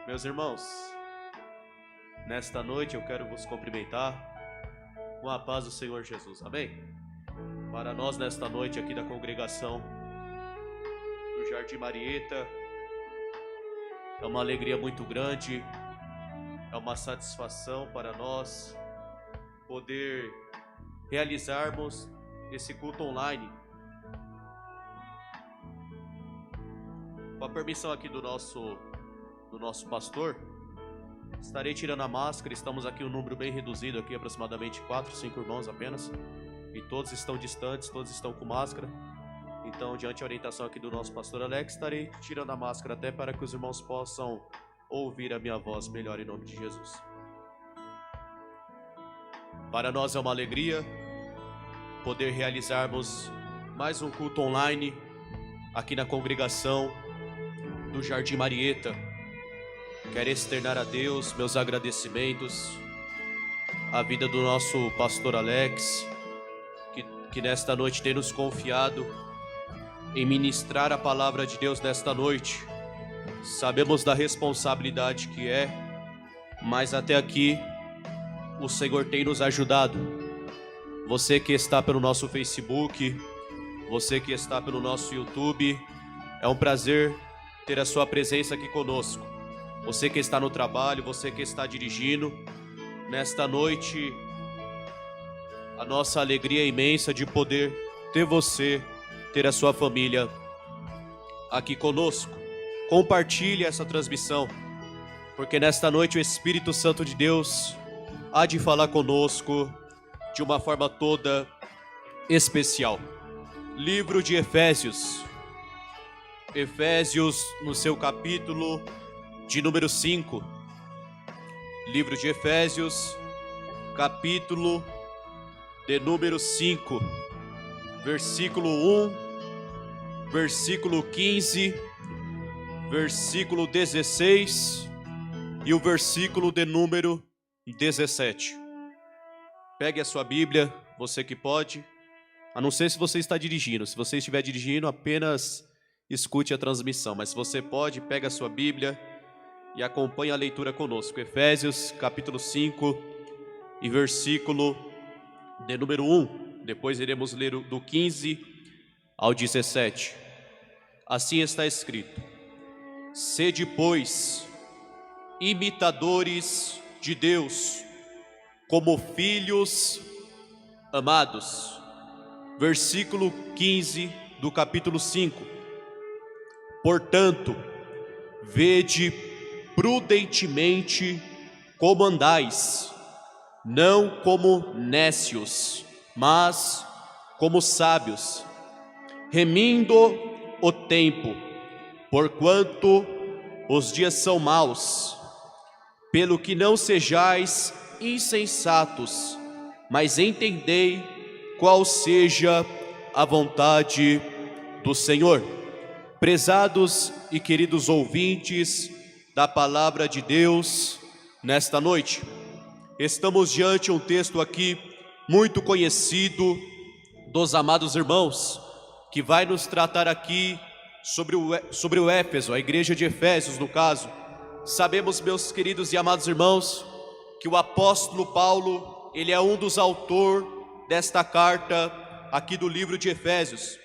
Meus irmãos, nesta noite eu quero vos cumprimentar com a paz do Senhor Jesus, amém? Para nós nesta noite aqui da congregação do Jardim Marieta, é uma alegria muito grande, é uma satisfação para nós poder realizarmos esse culto online. Com a permissão aqui do nosso pastor, estarei tirando a máscara. Estamos aqui um número bem reduzido aqui, aproximadamente 4, 5 irmãos apenas, e todos estão distantes, todos estão com máscara. Então, diante da orientação aqui do nosso pastor Alex, estarei tirando a máscara até para que os irmãos possam ouvir a minha voz melhor em nome de Jesus. Para nós é uma alegria poder realizarmos mais um culto online aqui na congregação do Jardim Marieta. Quero externar a Deus meus agradecimentos à vida do nosso pastor Alex, que nesta noite tem nos confiado em ministrar a palavra de Deus nesta noite. Sabemos da responsabilidade que é, mas até aqui o Senhor tem nos ajudado. Você que está pelo nosso Facebook, você que está pelo nosso YouTube, é um prazer ter a sua presença aqui conosco. Você que está no trabalho, você que está dirigindo, nesta noite a nossa alegria é imensa de poder ter você, ter a sua família aqui conosco. Compartilhe essa transmissão, porque nesta noite o Espírito Santo de Deus há de falar conosco de uma forma toda especial. Livro de Efésios, no seu capítulo de número 5. Livro de Efésios, capítulo de número 5, versículo 1, versículo 15, versículo 16 e o versículo de número 17. Pegue a sua Bíblia, você que pode, a não ser se você está dirigindo. Se você estiver dirigindo, apenas escute a transmissão, mas se você pode, pega a sua Bíblia e acompanhe a leitura conosco. Efésios capítulo 5 e versículo de número 1. Depois iremos ler do 15 ao 17. Assim está escrito: sede, pois, imitadores de Deus, como filhos amados. Versículo 15 do capítulo 5. Portanto, vede prudentemente como andais, não como nécios, mas como sábios, remindo o tempo, porquanto os dias são maus. Pelo que não sejais insensatos, mas entendei qual seja a vontade do Senhor. Prezados e queridos ouvintes da palavra de Deus, nesta noite, estamos diante de um texto aqui muito conhecido dos amados irmãos, que vai nos tratar aqui sobre o Éfeso, a igreja de Efésios no caso. Sabemos, meus queridos e amados irmãos, que o apóstolo Paulo, ele é um dos autores desta carta aqui do livro de Efésios.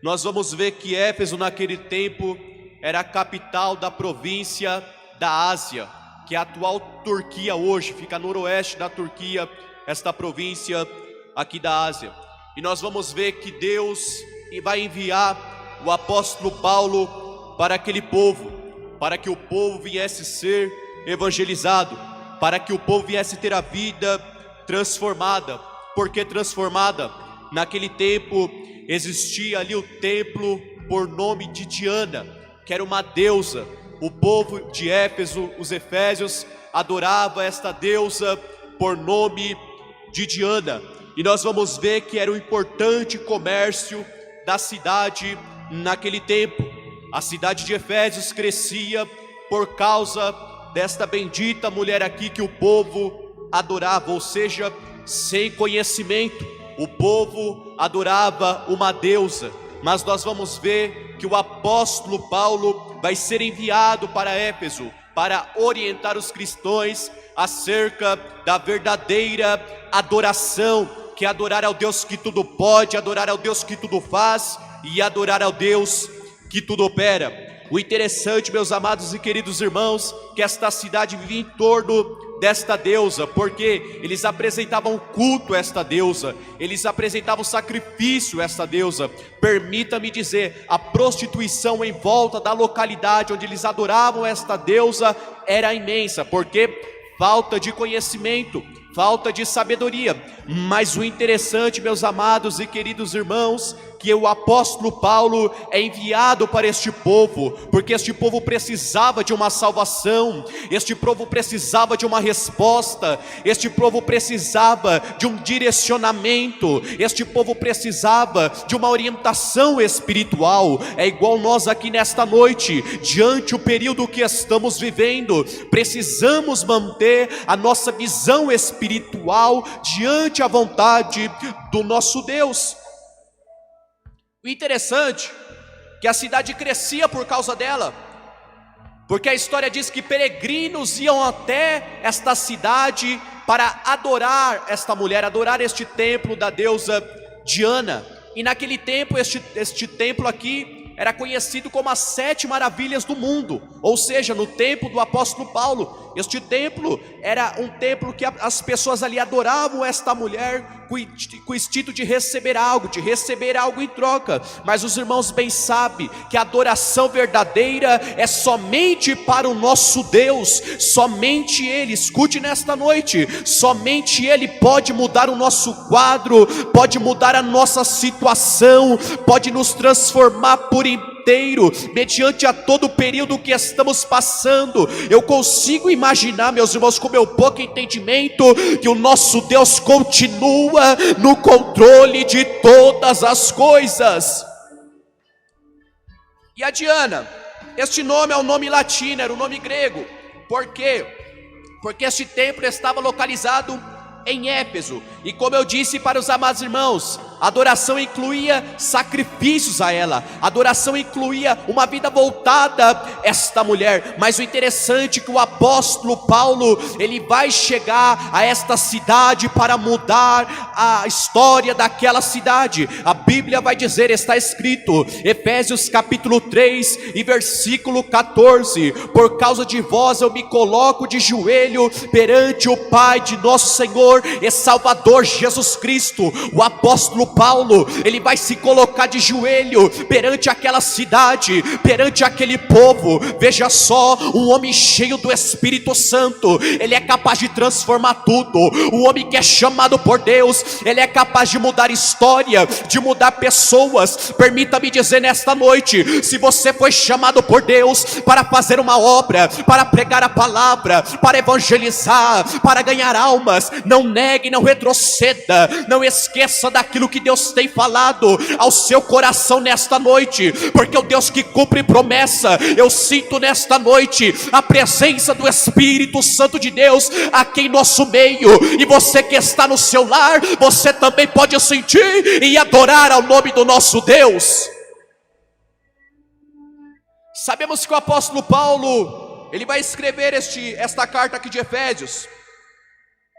Nós vamos ver que Éfeso naquele tempo era a capital da província da Ásia, que é a atual Turquia hoje, fica no noroeste da Turquia, esta província aqui da Ásia. E nós vamos ver que Deus vai enviar o apóstolo Paulo para aquele povo, para que o povo viesse ser evangelizado, para que o povo viesse ter a vida transformada. Por que transformada? Naquele tempo existia ali o templo por nome de Diana, que era uma deusa. O povo de Éfeso, os efésios, adorava esta deusa por nome de Diana. E nós vamos ver que era um importante comércio da cidade naquele tempo. A cidade de Efésios crescia por causa desta bendita mulher aqui que o povo adorava, ou seja, sem conhecimento. O povo adorava uma deusa, mas nós vamos ver que o apóstolo Paulo vai ser enviado para Éfeso para orientar os cristãos acerca da verdadeira adoração, que é adorar ao Deus que tudo pode, adorar ao Deus que tudo faz e adorar ao Deus que tudo opera. O interessante, meus amados e queridos irmãos, que esta cidade vivia em torno desta deusa, porque eles apresentavam culto a esta deusa, eles apresentavam sacrifício a esta deusa. Permita-me dizer, a prostituição em volta da localidade onde eles adoravam esta deusa era imensa, porque falta de conhecimento, falta de sabedoria. Mas o interessante, meus amados e queridos irmãos, que o apóstolo Paulo é enviado para este povo, porque este povo precisava de uma salvação, este povo precisava de uma resposta, este povo precisava de um direcionamento, este povo precisava de uma orientação espiritual. É igual nós aqui nesta noite, diante o período que estamos vivendo, precisamos manter a nossa visão espiritual diante a vontade do nosso Deus. O interessante é que a cidade crescia por causa dela, porque a história diz que peregrinos iam até esta cidade para adorar esta mulher, adorar este templo da deusa Diana. E naquele tempo, este templo aqui era conhecido como as 7 maravilhas do mundo, ou seja, no tempo do apóstolo Paulo, este templo era um templo que as pessoas ali adoravam esta mulher com o instinto de receber algo em troca. Mas os irmãos bem sabem que a adoração verdadeira é somente para o nosso Deus, somente Ele, escute nesta noite, somente Ele pode mudar o nosso quadro, pode mudar a nossa situação, pode nos transformar por inteiro, mediante a todo o período que estamos passando. Eu consigo imaginar, meus irmãos, com meu pouco entendimento, que o nosso Deus continua no controle de todas as coisas. E a Diana, este nome é um nome latino, era um nome grego. Por quê? Porque este templo estava localizado em Éfeso, e como eu disse para os amados irmãos, a adoração incluía sacrifícios a ela, a adoração incluía uma vida voltada a esta mulher. Mas o interessante é que o apóstolo Paulo, ele vai chegar a esta cidade para mudar a história daquela cidade. A Bíblia vai dizer, está escrito, Efésios capítulo 3 e versículo 14: por causa de vós eu me coloco de joelho perante o Pai de nosso Senhor e Salvador Jesus Cristo. O apóstolo Paulo, ele vai se colocar de joelho perante aquela cidade, perante aquele povo. Veja só, um homem cheio do Espírito Santo, ele é capaz de transformar tudo. O homem que é chamado por Deus, ele é capaz de mudar história, de mudar pessoas. Permita-me dizer nesta noite, se você foi chamado por Deus para fazer uma obra, para pregar a palavra, para evangelizar, para ganhar almas, não negue, não retroceda, não esqueça daquilo que Deus tem falado ao seu coração nesta noite, porque o Deus que cumpre promessa, eu sinto nesta noite a presença do Espírito Santo de Deus aqui em nosso meio. E você que está no seu lar, você também pode sentir e adorar ao nome do nosso Deus. Sabemos que o apóstolo Paulo, ele vai escrever esta carta aqui de Efésios,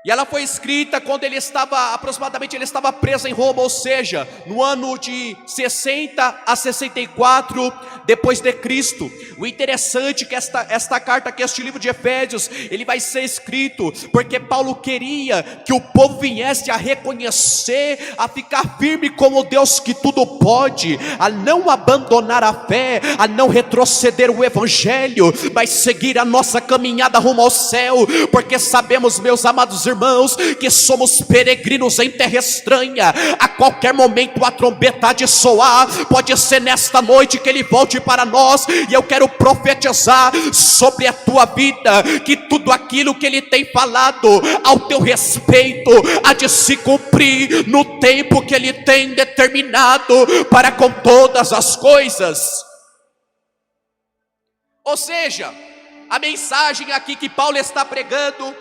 e ela foi escrita quando ele estava preso em Roma, ou seja, no ano de 60 a 64 depois de Cristo. O interessante é que esta carta aqui, este livro de Efésios, ele vai ser escrito porque Paulo queria que o povo viesse a reconhecer, a ficar firme como o Deus que tudo pode, a não abandonar a fé, a não retroceder o evangelho, mas seguir a nossa caminhada rumo ao céu, porque sabemos, meus amados irmãos, que somos peregrinos em terra estranha. A qualquer momento a trombeta há de soar, pode ser nesta noite que ele volte para nós, e eu quero profetizar sobre a tua vida, que tudo aquilo que ele tem falado ao teu respeito há de se cumprir no tempo que ele tem determinado para com todas as coisas. Ou seja, a mensagem aqui que Paulo está pregando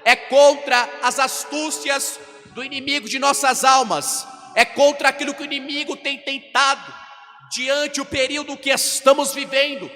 é contra as astúcias do inimigo de nossas almas, é contra aquilo que o inimigo tem tentado diante do período que estamos vivendo,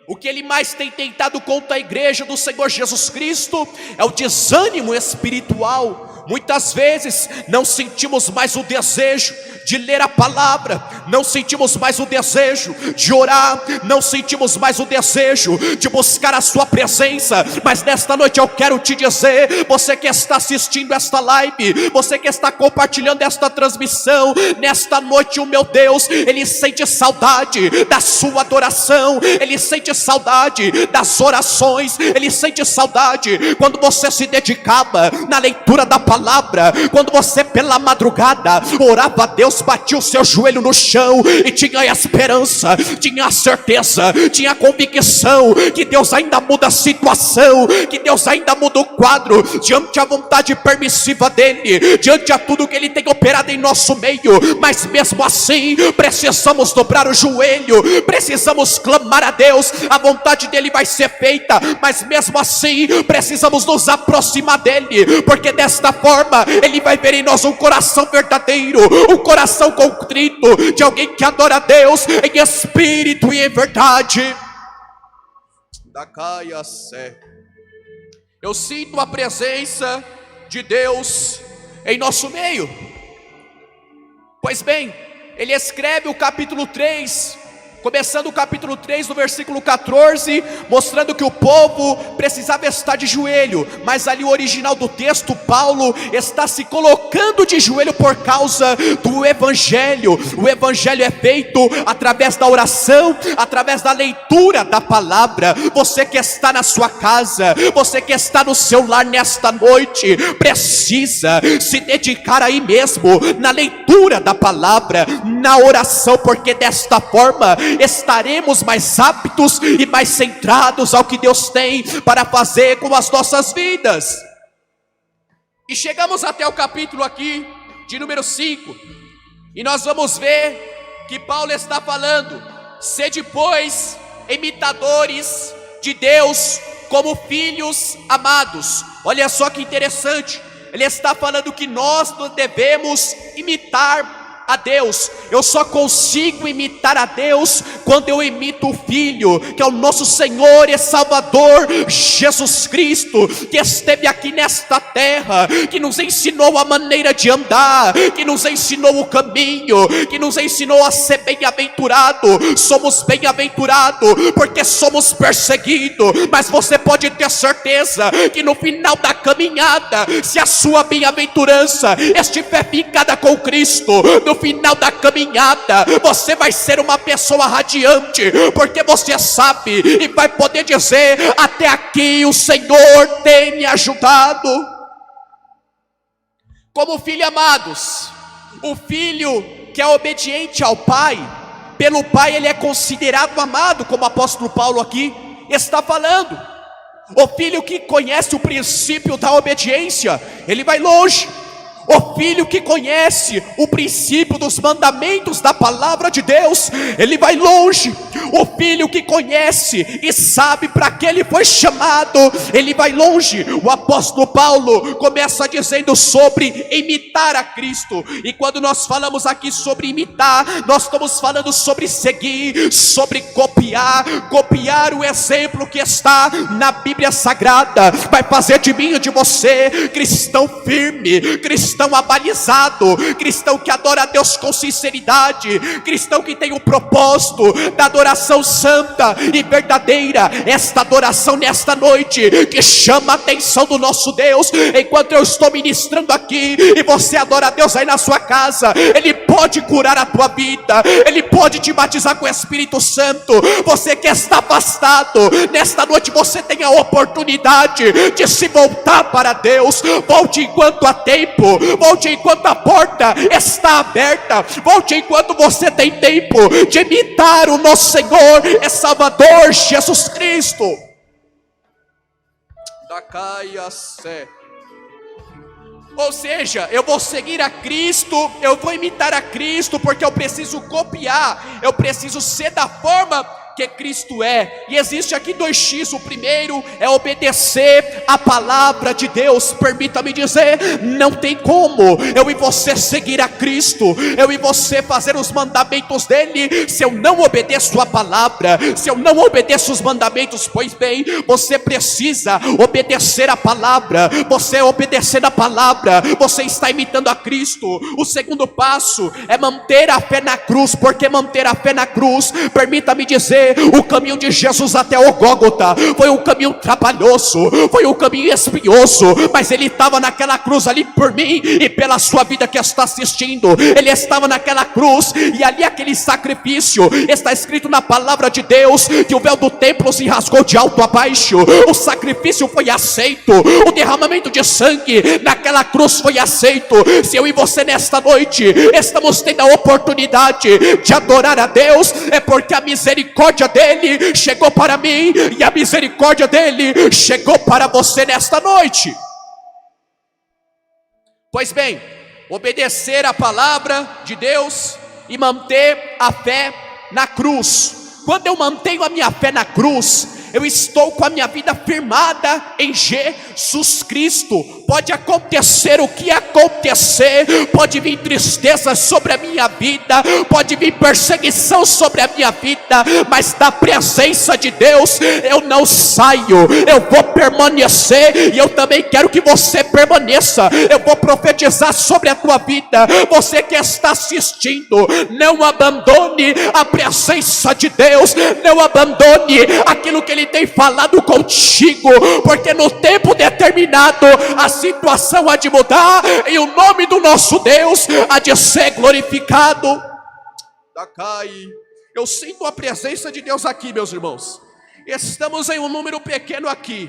o que ele mais tem tentado contra a igreja do Senhor Jesus Cristo é o desânimo espiritual. Muitas vezes não sentimos mais o desejo de ler a palavra, não sentimos mais o desejo de orar, não sentimos mais o desejo de buscar a sua presença. Mas nesta noite eu quero te dizer, você que está assistindo esta live, você que está compartilhando esta transmissão, nesta noite o meu Deus, Ele sente saudade da sua adoração, Ele sente saudade das orações, Ele sente saudade quando você se dedicava na leitura da palavra, quando você pela madrugada orava a Deus, batia o seu joelho no chão e tinha a esperança, tinha a certeza, tinha a convicção que Deus ainda muda a situação, que Deus ainda muda o quadro, diante da vontade permissiva dEle, diante de tudo que Ele tem operado em nosso meio. Mas mesmo assim precisamos dobrar o joelho, precisamos clamar a Deus, a vontade dEle vai ser feita, mas mesmo assim precisamos nos aproximar dEle, porque desta forma Ele vai ver em nós um coração verdadeiro, um coração contrito, de alguém que adora a Deus em espírito e em verdade. Eu sinto a presença de Deus em nosso meio. Pois bem, ele escreve o capítulo 3, começando o capítulo 3 no versículo 14, mostrando que o povo precisava estar de joelho, mas ali o original do texto, Paulo está se colocando de joelho por causa do evangelho. O evangelho é feito através da oração, através da leitura da palavra. Você que está na sua casa, você que está no seu lar nesta noite, precisa se dedicar aí mesmo na leitura da palavra, na oração, porque desta forma estaremos mais aptos e mais centrados ao que Deus tem para fazer com as nossas vidas. E chegamos até o capítulo aqui de número 5, e nós vamos ver que Paulo está falando: sede pois imitadores de Deus como filhos amados. Olha só que interessante, ele está falando que nós devemos imitar a Deus. Eu só consigo imitar a Deus quando eu imito o Filho, que é o nosso Senhor e Salvador Jesus Cristo, que esteve aqui nesta terra, que nos ensinou a maneira de andar, que nos ensinou o caminho, que nos ensinou a ser bem-aventurado. Somos bem-aventurados porque somos perseguidos, mas você pode ter certeza que no final da caminhada, se a sua bem-aventurança estiver fincada com Cristo, no final da caminhada você vai ser uma pessoa radiante, porque você sabe e vai poder dizer: até aqui o Senhor tem me ajudado. Como filhos amados, o filho que é obediente ao pai, pelo pai ele é considerado amado, como o apóstolo Paulo aqui está falando. O filho que conhece o princípio da obediência, ele vai longe. O filho que conhece o princípio dos mandamentos da palavra de Deus, ele vai longe. O filho que conhece e sabe para que ele foi chamado, ele vai longe. O apóstolo Paulo começa dizendo sobre imitar a Cristo. E quando nós falamos aqui sobre imitar, nós estamos falando sobre seguir, sobre copiar o exemplo que está na Bíblia Sagrada. Vai fazer de mim e de você cristão firme, cristão abalizado, cristão que adora a Deus com sinceridade, cristão que tem o propósito da adoração santa e verdadeira. Esta adoração nesta noite que chama a atenção do nosso Deus. Enquanto eu estou ministrando aqui e você adora a Deus aí na sua casa, Ele pode curar a tua vida, Ele pode te batizar com o Espírito Santo. Você que está afastado, nesta noite você tem a oportunidade de se voltar para Deus. Volte enquanto há tempo, volte enquanto a porta está aberta, volte enquanto você tem tempo de imitar o nosso Senhor e Salvador Jesus Cristo. Ou seja, eu vou seguir a Cristo, eu vou imitar a Cristo, porque eu preciso copiar, eu preciso ser da forma que Cristo é. E existe aqui 2x. O primeiro é obedecer a palavra de Deus. Permita-me dizer, não tem como eu e você seguir a Cristo, eu e você fazer os mandamentos dele, se eu não obedeço a palavra, se eu não obedeço os mandamentos. Pois bem, você precisa obedecer a palavra. Você obedecendo a palavra, você está imitando a Cristo. O segundo passo é manter a fé na cruz. Porque manter a fé na cruz, permita-me dizer, o caminho de Jesus até o Gólgota foi um caminho trabalhoso, foi um caminho espinhoso, mas ele estava naquela cruz ali por mim e pela sua vida que está assistindo. Ele estava naquela cruz, e ali aquele sacrifício, está escrito na palavra de Deus, que o véu do templo se rasgou de alto a baixo. O sacrifício foi aceito, o derramamento de sangue naquela cruz foi aceito. Se eu e você nesta noite estamos tendo a oportunidade de adorar a Deus, é porque a misericórdia dele chegou para mim, e a misericórdia dele chegou para você nesta noite. Pois bem, obedecer a palavra de Deus e manter a fé na cruz. Quando eu mantenho a minha fé na cruz, eu estou com a minha vida firmada em Jesus Cristo. Pode acontecer o que acontecer, pode vir tristeza sobre a minha vida, pode vir perseguição sobre a minha vida, mas da presença de Deus eu não saio, eu vou permanecer. E eu também quero que você permaneça. Eu vou profetizar sobre a tua vida. Você que está assistindo, não abandone a presença de Deus, não abandone aquilo que Ele tem falado contigo, porque no tempo determinado a situação há de mudar e o nome do nosso Deus há de ser glorificado. Eu sinto a presença de Deus aqui, meus irmãos. Estamos em um número pequeno aqui,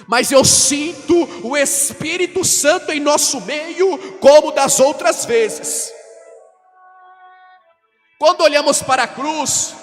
mas eu sinto o Espírito Santo em nosso meio, como das outras vezes. Quando olhamos para a cruz,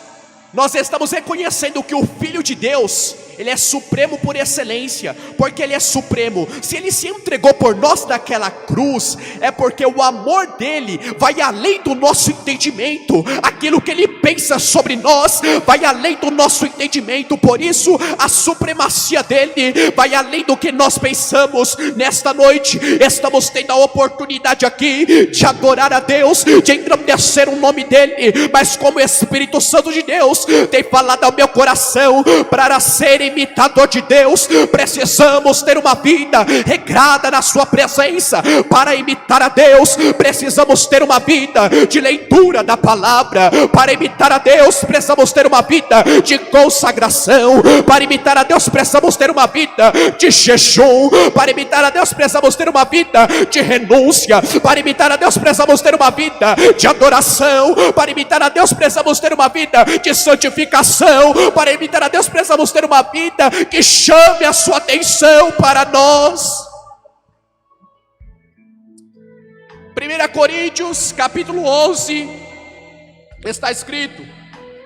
nós estamos reconhecendo que o Filho de Deus, Ele é supremo por excelência, porque Ele é supremo. Se Ele se entregou por nós naquela cruz, é porque o amor dEle vai além do nosso entendimento. Aquilo que Ele pensa sobre nós vai além do nosso entendimento. Por isso a supremacia dEle vai além do que nós pensamos. Nesta noite estamos tendo a oportunidade aqui de adorar a Deus, de engrandecer o nome dEle. Mas como o Espírito Santo de Deus tem falado ao meu coração, para ser imitador de Deus, precisamos ter uma vida regrada na sua presença. Para imitar a Deus, precisamos ter uma vida de leitura da palavra. Para imitar a Deus, precisamos ter uma vida de consagração. Para imitar a Deus, precisamos ter uma vida de jejum. Para imitar a Deus, precisamos ter uma vida de renúncia. Para imitar a Deus, precisamos ter uma vida de adoração. Para imitar a Deus, precisamos ter uma vida de santificação. Para imitar a Deus, precisamos ter uma vida que chame a sua atenção para nós. 1 Coríntios capítulo 11 está escrito: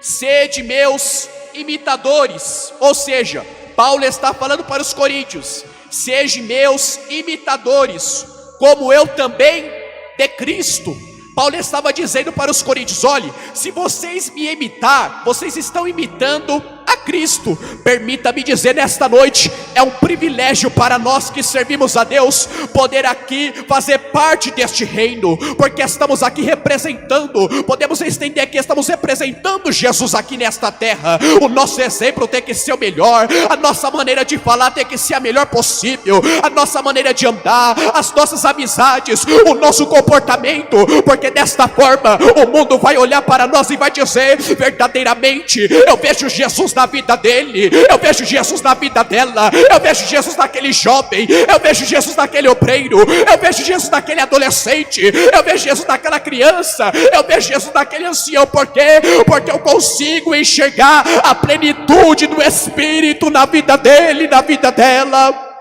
sede meus imitadores. Ou seja, Paulo está falando para os coríntios: sede meus imitadores, como eu também de Cristo. Paulo estava dizendo para os coríntios: olhe, se vocês me imitar, vocês estão imitando a Cristo. Permita-me dizer nesta noite, é um privilégio para nós que servimos a Deus, poder aqui fazer parte deste reino, porque estamos aqui representando, podemos estender que estamos representando Jesus aqui nesta terra. O nosso exemplo tem que ser o melhor, a nossa maneira de falar tem que ser a melhor possível, a nossa maneira de andar, as nossas amizades, o nosso comportamento, porque desta forma o mundo vai olhar para nós e vai dizer: verdadeiramente eu vejo Jesus na vida dele, eu vejo Jesus na vida dela, eu vejo Jesus naquele jovem, eu vejo Jesus naquele obreiro, eu vejo Jesus naquele adolescente, eu vejo Jesus naquela criança, eu vejo Jesus naquele ancião. Por quê? Porque eu consigo enxergar a plenitude do Espírito na vida dele, na vida dela.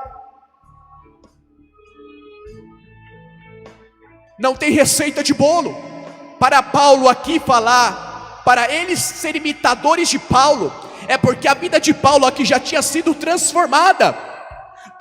Não tem receita de bolo para Paulo aqui falar, para eles serem imitadores de Paulo, é porque a vida de Paulo aqui já tinha sido transformada.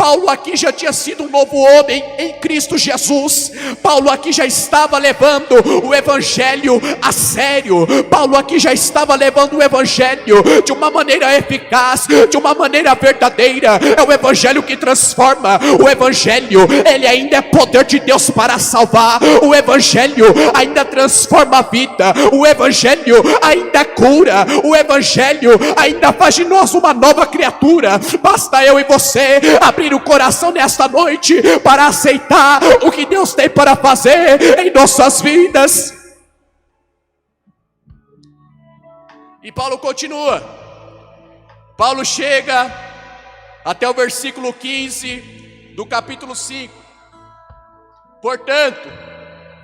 Paulo aqui já tinha sido um novo homem em Cristo Jesus. Paulo aqui já estava levando o evangelho a sério. Paulo aqui já estava levando o evangelho de uma maneira eficaz, de uma maneira verdadeira. É o evangelho que transforma. O evangelho, ele ainda é poder de Deus para salvar. O evangelho ainda transforma a vida. O evangelho ainda cura. O evangelho ainda faz de nós uma nova criatura. Basta eu e você abrir o coração nesta noite para aceitar o que Deus tem para fazer em nossas vidas. E Paulo continua. Paulo chega até o versículo 15 do capítulo 5. Portanto,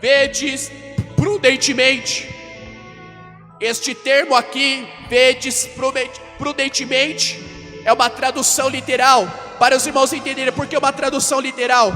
vedes prudentemente. Este termo aqui, vedes prudentemente, é uma tradução literal, para os irmãos entenderem. Porque é uma tradução literal.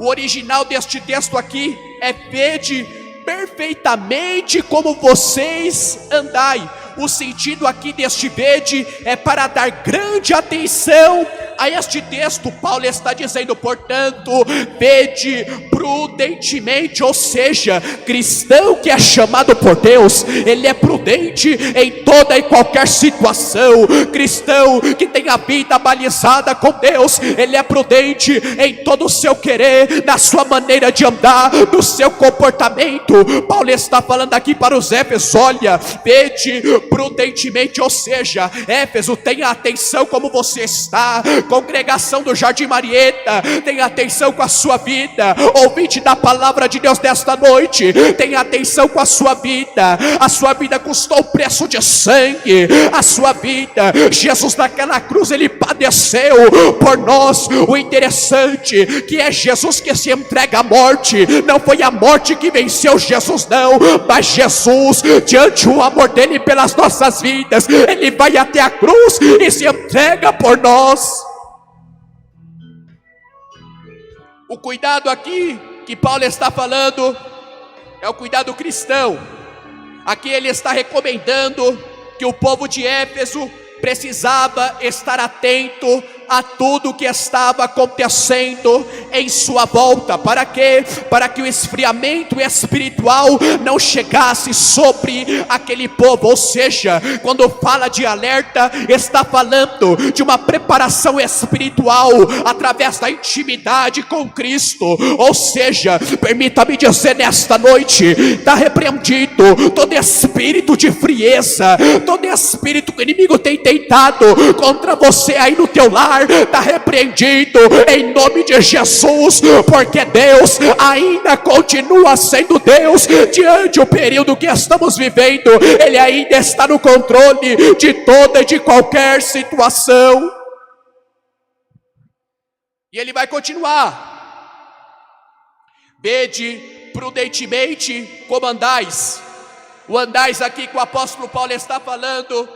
O original deste texto aqui é: vede perfeitamente como vocês andai. O sentido aqui deste vede é para dar grande atenção a este texto. Paulo está dizendo, portanto, vede prudentemente. Ou seja, cristão que é chamado por Deus, ele é prudente em toda e qualquer situação. Cristão que tem a vida balizada com Deus, ele é prudente em todo o seu querer, na sua maneira de andar, no seu comportamento. Paulo está falando aqui para os Éfesos: olha, vede prudentemente. Ou seja, Éfeso, tenha atenção como você está. Congregação do Jardim Marieta, tenha atenção com a sua vida. Ouvinte da palavra de Deus desta noite, tenha atenção com a sua vida. A sua vida custou o preço de sangue. A sua vida, Jesus naquela cruz, ele padeceu por nós. O interessante que é Jesus que se entrega à morte. Não foi a morte que venceu Jesus, não, mas Jesus, diante do amor dele pelas nossas vidas, ele vai até a cruz e se entrega por nós. O cuidado aqui que Paulo está falando é o cuidado cristão. Aqui ele está recomendando que o povo de Éfeso precisava estar atento a tudo que estava acontecendo em sua volta. Para quê? Para que o esfriamento espiritual não chegasse sobre aquele povo. Ou seja, quando fala de alerta, está falando de uma preparação espiritual através da intimidade com Cristo. Ou seja, permita-me dizer nesta noite, está repreendido todo espírito de frieza, todo espírito que o inimigo tem tentado contra você aí no teu lar, está repreendido em nome de Jesus, porque Deus ainda continua sendo Deus diante do período que estamos vivendo. Ele ainda está no controle de toda e de qualquer situação. E ele vai continuar: vede prudentemente como andais. O andais aqui que o apóstolo Paulo está falando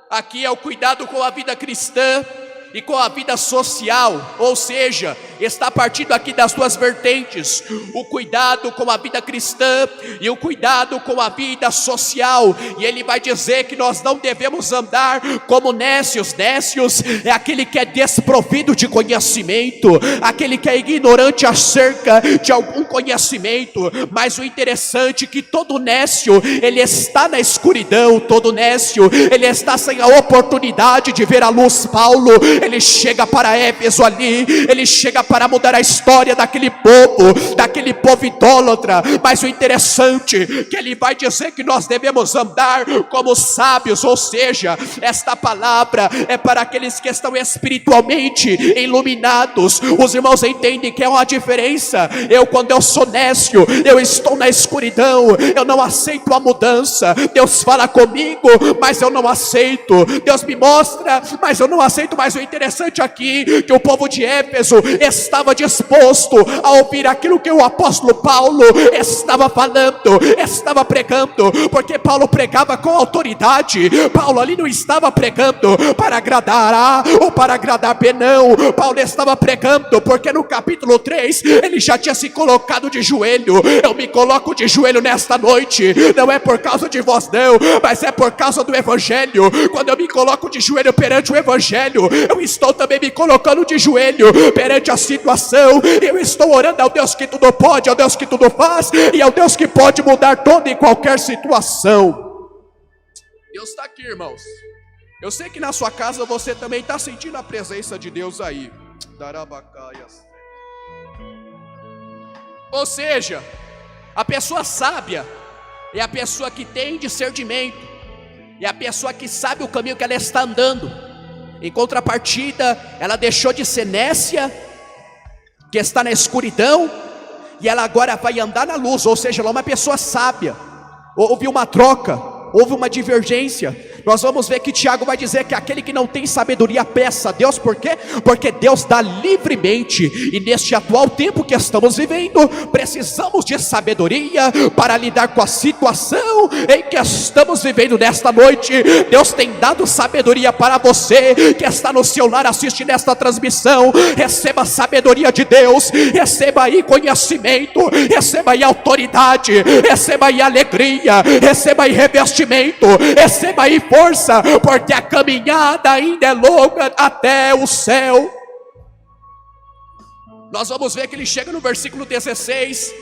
aqui é o cuidado com a vida cristã e com a vida social. Ou seja, está partindo aqui das duas vertentes: o cuidado com a vida cristã e o cuidado com a vida social. E ele vai dizer que nós não devemos andar como nécios. Nécios é aquele que é desprovido de conhecimento, aquele que é ignorante acerca de algum conhecimento. Mas o interessante é que todo nécio, ele está na escuridão. Todo nécio, ele está sem a oportunidade de ver a luz. Paulo, ele chega para Éfeso ali, ele chega para mudar a história daquele povo idólatra. Mas o interessante é que ele vai dizer que nós devemos andar como sábios. Ou seja, esta palavra é para aqueles que estão espiritualmente iluminados. Os irmãos entendem que é uma diferença. Quando eu sou nécio, eu estou na escuridão, eu não aceito a mudança. Deus fala comigo, mas eu não aceito. Deus me mostra, mas eu não aceito. Mas o interessante aqui que o povo de Éfeso estava disposto a ouvir aquilo que o apóstolo Paulo estava falando, estava pregando, porque Paulo pregava com autoridade. Paulo ali não estava pregando para agradar A ou para agradar B, não. Paulo estava pregando porque no capítulo 3 ele já tinha se colocado de joelho. Eu me coloco de joelho nesta noite, não é por causa de vós não, mas é por causa do evangelho. Quando eu me coloco de joelho perante o evangelho, eu estou também me colocando de joelho perante a situação. Eu estou orando ao Deus que tudo pode, ao Deus que tudo faz, e ao Deus que pode mudar toda e qualquer situação. Deus está aqui, irmãos. Eu sei que na sua casa você também está sentindo a presença de Deus aí. Darabacaias. Ou seja, a pessoa sábia é a pessoa que tem discernimento, é a pessoa que sabe o caminho que ela está andando. Em contrapartida, ela deixou de ser nécia, que está na escuridão, e ela agora vai andar na luz. Ou seja, ela é uma pessoa sábia. Houve uma troca, houve uma divergência. Nós vamos ver que Tiago vai dizer que aquele que não tem sabedoria peça a Deus. Por quê? Porque Deus dá livremente. E neste atual tempo que estamos vivendo, precisamos de sabedoria para lidar com a situação em que estamos vivendo nesta noite. Deus tem dado sabedoria para você que está no seu lar assistindo esta transmissão. Receba a sabedoria de Deus, receba aí conhecimento, receba aí autoridade, receba aí alegria, receba aí revestimento, receba aí força, porque a caminhada ainda é longa até o céu. Nós vamos ver que ele chega no versículo 16,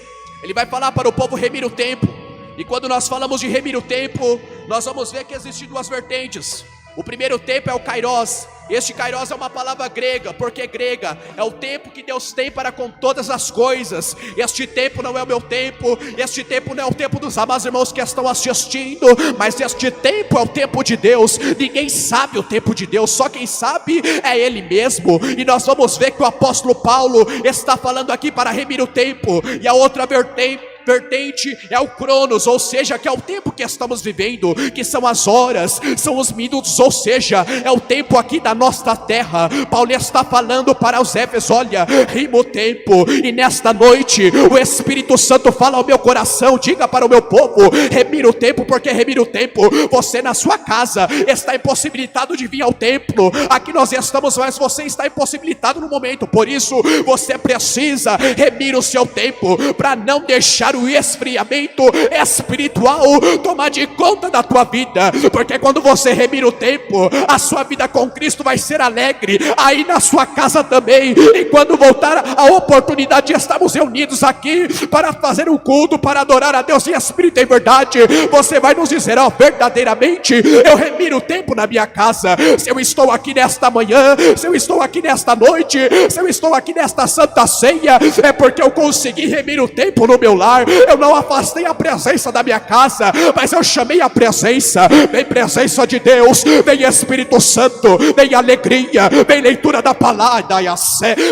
ele vai falar para o povo remir o tempo. E quando nós falamos de remir o tempo, nós vamos ver que existem duas vertentes. O primeiro tempo é o kairos. Este kairos é uma palavra grega. Por que grega? É o tempo que Deus tem para com todas as coisas. Este tempo não é o meu tempo, este tempo não é o tempo dos amados irmãos que estão assistindo, mas este tempo é o tempo de Deus. Ninguém sabe o tempo de Deus, só quem sabe é Ele mesmo. E nós vamos ver que o apóstolo Paulo está falando aqui para remir o tempo. E a outra vertente é o cronos, ou seja, que é o tempo que estamos vivendo, que são as horas, são os minutos, ou seja, é o tempo aqui da nossa terra. Paulo está falando para os Éfesos: olha, rima o tempo. E nesta noite o Espírito Santo fala ao meu coração: diga para o meu povo, remira o tempo, porque remira o tempo. Você na sua casa está impossibilitado de vir ao templo. Aqui nós estamos, mas você está impossibilitado no momento. Por isso você precisa remir o seu tempo, para não deixar o esfriamento espiritual tomar de conta da tua vida. Porque quando você remir o tempo, a sua vida com Cristo vai ser alegre, aí na sua casa também. E quando voltar a oportunidade de estarmos reunidos aqui para fazer um culto, para adorar a Deus em espírito e verdade, você vai nos dizer: ó, verdadeiramente eu remiro o tempo na minha casa. Se eu estou aqui nesta manhã, se eu estou aqui nesta noite, se eu estou aqui nesta santa ceia, é porque eu consegui remir o tempo no meu lar. Eu não afastei a presença da minha casa, mas eu chamei a presença. Vem presença de Deus, vem Espírito Santo, vem alegria, vem leitura da palavra,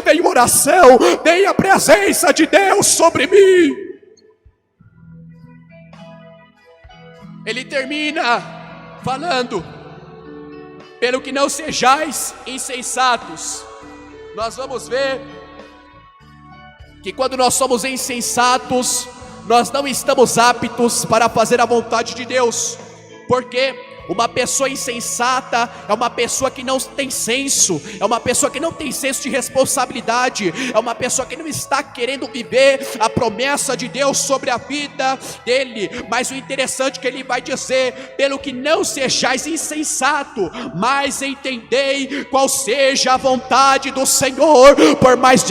vem oração, vem a presença de Deus sobre mim. Ele termina falando: pelo que não sejais insensatos. Nós vamos ver que quando nós somos insensatos, nós não estamos aptos para fazer a vontade de Deus. Por quê? Uma pessoa insensata é uma pessoa que não tem senso, é uma pessoa que não tem senso de responsabilidade, é uma pessoa que não está querendo viver a promessa de Deus sobre a vida dele. Mas o interessante é que ele vai dizer: pelo que não sejais insensato, mas entendei qual seja a vontade do Senhor. Por mais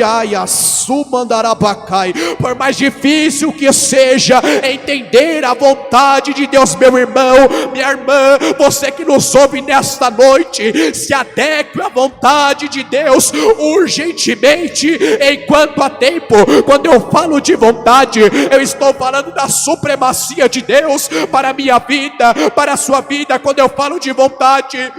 por mais difícil que seja entender a vontade de Deus, meu irmão, minha irmã, você que nos ouve nesta noite, se adeque à vontade de Deus urgentemente, enquanto há tempo. Quando eu falo de vontade, eu estou falando da supremacia de Deus para a minha vida, para a sua vida. Quando eu falo de vontade,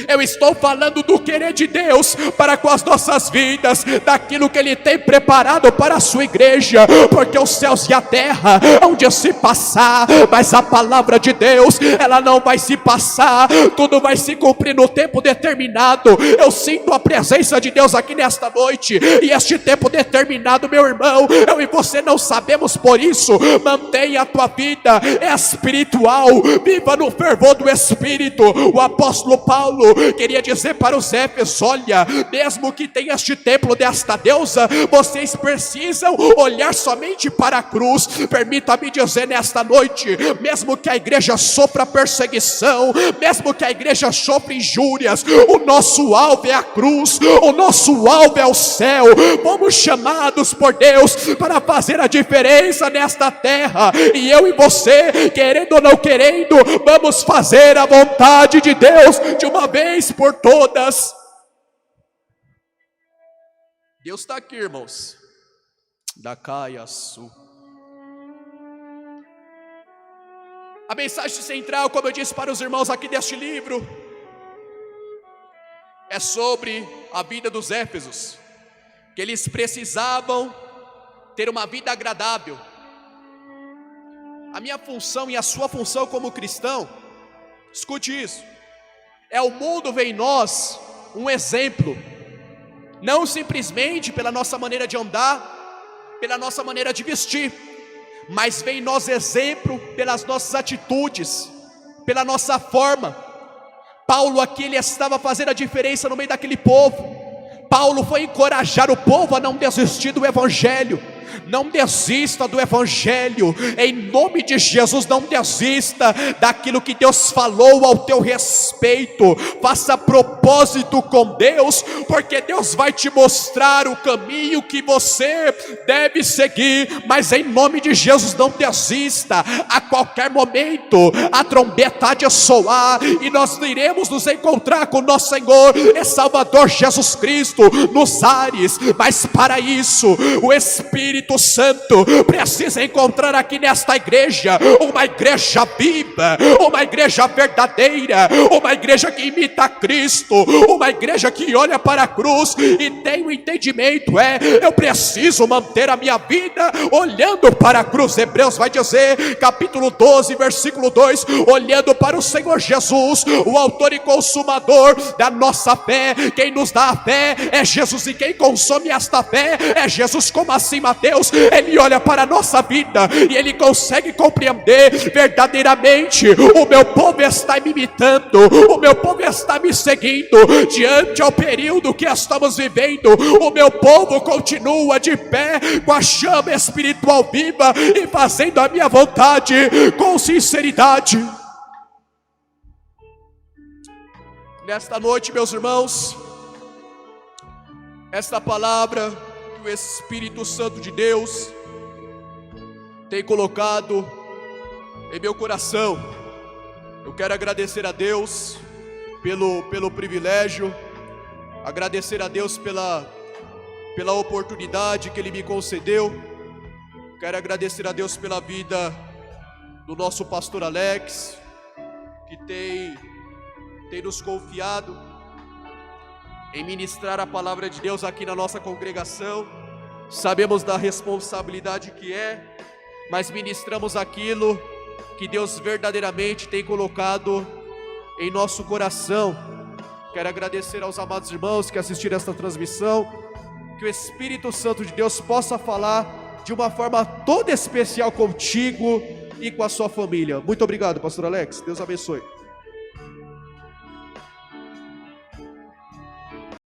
Eu estou falando do querer de Deus para com as nossas vidas, daquilo que Ele tem preparado para a sua igreja, porque os céus e a terra hão de se passar, mas a palavra de Deus, ela não vai se passar, tudo vai se cumprir no tempo determinado. Eu sinto a presença de Deus aqui nesta noite, e este tempo determinado, meu irmão, eu e você não sabemos, por isso, mantenha a tua vida espiritual, viva no fervor do Espírito. O apóstolo Paulo queria dizer para os Éfesos: olha, mesmo que tenha este templo desta deusa, vocês precisam olhar somente para a cruz. Permita-me dizer nesta noite, mesmo que a igreja sofra perseguição, mesmo que a igreja sofra injúrias, o nosso alvo é a cruz, o nosso alvo é o céu. Fomos chamados por Deus para fazer a diferença nesta terra, e eu e você, querendo ou não querendo, vamos fazer a vontade de Deus de uma vez por todas. Deus está aqui, irmãos. Da Caia Sul. A mensagem central, como eu disse para os irmãos aqui deste livro, é sobre a vida dos Éfesos, que eles precisavam ter uma vida agradável. A minha função e a sua função como cristão, escute isso, é o mundo ver em nós um exemplo, não simplesmente pela nossa maneira de andar, pela nossa maneira de vestir, mas vê em nós exemplo pelas nossas atitudes, pela nossa forma. Paulo aqui, ele estava fazendo a diferença no meio daquele povo. Paulo foi encorajar o povo a não desistir do evangelho. Não desista do evangelho, em nome de Jesus. Não desista daquilo que Deus falou ao teu respeito. Faça propósito com Deus, porque Deus vai te mostrar o caminho que você deve seguir. Mas em nome de Jesus, não desista. A qualquer momento a trombeta há de soar, e nós iremos nos encontrar com nosso Senhor e Salvador Jesus Cristo nos ares. Mas para isso, o Espírito Santo precisa encontrar aqui nesta igreja uma igreja viva, uma igreja verdadeira, uma igreja que imita Cristo, uma igreja que olha para a cruz e tem o entendimento: eu preciso manter a minha vida olhando para a cruz. Hebreus vai dizer, capítulo 12, versículo 2, olhando para o Senhor Jesus, o autor e consumador da nossa fé. Quem nos dá a fé é Jesus, e quem consome esta fé é Jesus. Como assim, Mateus? Ele olha para a nossa vida e ele consegue compreender verdadeiramente: o meu povo está me imitando, o meu povo está me seguindo. Diante ao período que estamos vivendo, o meu povo continua de pé, com a chama espiritual viva e fazendo a minha vontade com sinceridade. Nesta noite, meus irmãos, esta palavra que o Espírito Santo de Deus tem colocado em meu coração, eu quero agradecer a Deus pelo privilégio, agradecer a Deus pela oportunidade que Ele me concedeu. Quero agradecer a Deus pela vida do nosso pastor Alex, que tem nos confiado em ministrar a palavra de Deus aqui na nossa congregação. Sabemos da responsabilidade que é, mas ministramos aquilo que Deus verdadeiramente tem colocado em nosso coração. Quero agradecer aos amados irmãos que assistiram esta transmissão, que o Espírito Santo de Deus possa falar de uma forma toda especial contigo e com a sua família. Muito obrigado, pastor Alex, Deus abençoe.